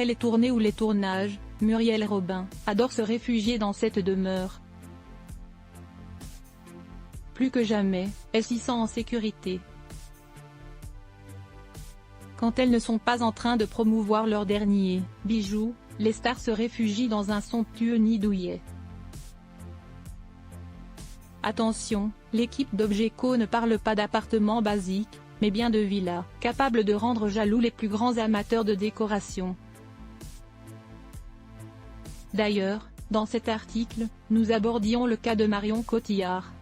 Après les tournées ou les tournages, Muriel Robin adore se réfugier dans cette demeure. Plus que jamais, elle s'y sent en sécurité. Quand elles ne sont pas en train de promouvoir leurs derniers bijoux, les stars se réfugient dans un somptueux nid douillet. Attention, l'équipe d'Obgeco ne parle pas d'appartements basiques, mais bien de villas, capables de rendre jaloux les plus grands amateurs de décoration. D'ailleurs, dans cet article, nous abordions le cas de Marion Cotillard.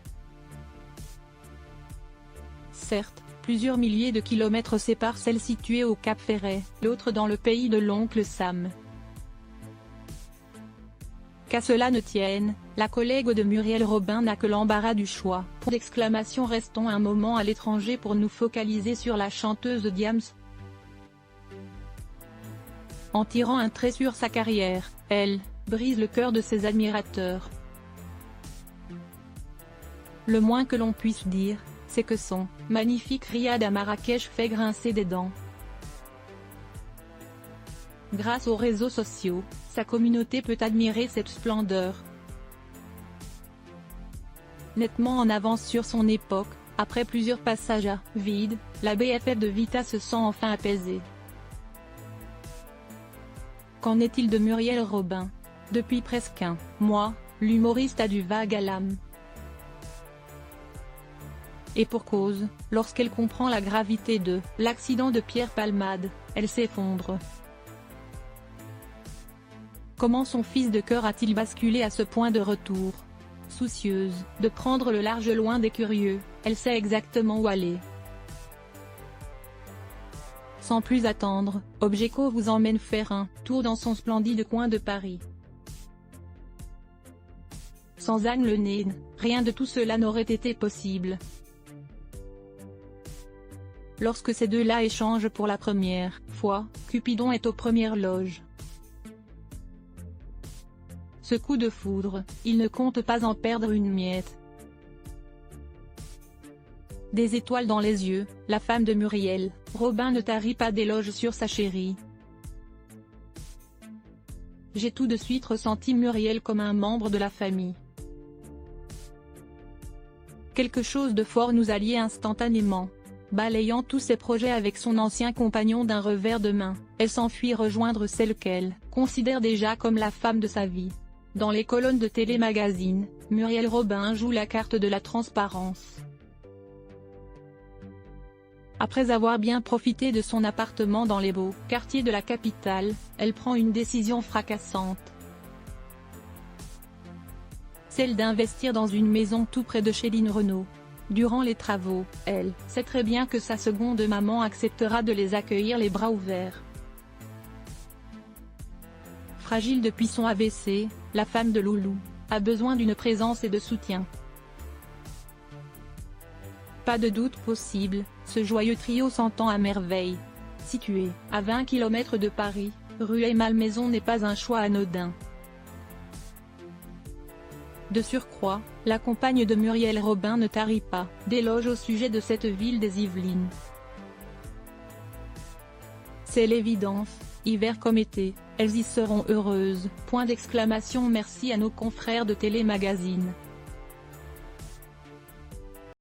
Certes, plusieurs milliers de kilomètres séparent celle située au Cap Ferret, l'autre dans le pays de l'oncle Sam. Qu'à cela ne tienne, la collègue de Muriel Robin n'a que l'embarras du choix. Pour d'exclamation, restons un moment à l'étranger pour nous focaliser sur la chanteuse Diams. En tirant un trait sur sa carrière, elle brise le cœur de ses admirateurs. Le moins que l'on puisse dire, c'est que son magnifique riad à Marrakech fait grincer des dents. Grâce aux réseaux sociaux, sa communauté peut admirer cette splendeur. Nettement en avance sur son époque, après plusieurs passages à vide, la BFF de Vita se sent enfin apaisée. Qu'en est-il de Muriel Robin? Depuis presque un mois, l'humoriste a du vague à l'âme. Et pour cause, lorsqu'elle comprend la gravité de l'accident de Pierre Palmade, elle s'effondre. Comment son fils de cœur a-t-il basculé à ce point de retour? Soucieuse de prendre le large loin des curieux, elle sait exactement où aller. Sans plus attendre, Obgeco vous emmène faire un tour dans son splendide coin de Paris. Sans Anne Le Nain, rien de tout cela n'aurait été possible. Lorsque ces deux-là échangent pour la première fois, Cupidon est aux premières loges. Ce coup de foudre, il ne compte pas en perdre une miette. Des étoiles dans les yeux, la femme de Muriel Robin ne tarit pas d'éloges sur sa chérie. J'ai tout de suite ressenti Muriel comme un membre de la famille. Quelque chose de fort nous alliait instantanément. Balayant tous ses projets avec son ancien compagnon d'un revers de main, elle s'enfuit rejoindre celle qu'elle considère déjà comme la femme de sa vie. Dans les colonnes de Télémagazine, Muriel Robin joue la carte de la transparence. Après avoir bien profité de son appartement dans les beaux quartiers de la capitale, elle prend une décision fracassante. Celle d'investir dans une maison tout près de chez Lynn Renault. Durant les travaux, elle sait très bien que sa seconde maman acceptera de les accueillir les bras ouverts. Fragile depuis son AVC, la femme de Loulou a besoin d'une présence et de soutien. Pas de doute possible, ce joyeux trio s'entend à merveille. Situé à 20 km de Paris, Rueil-Malmaison n'est pas un choix anodin. De surcroît, la compagne de Muriel Robin ne tarit pas d'éloges au sujet de cette ville des Yvelines. C'est l'évidence, hiver comme été, elles y seront heureuses. Point d'exclamation. Merci à nos confrères de Télémagazine.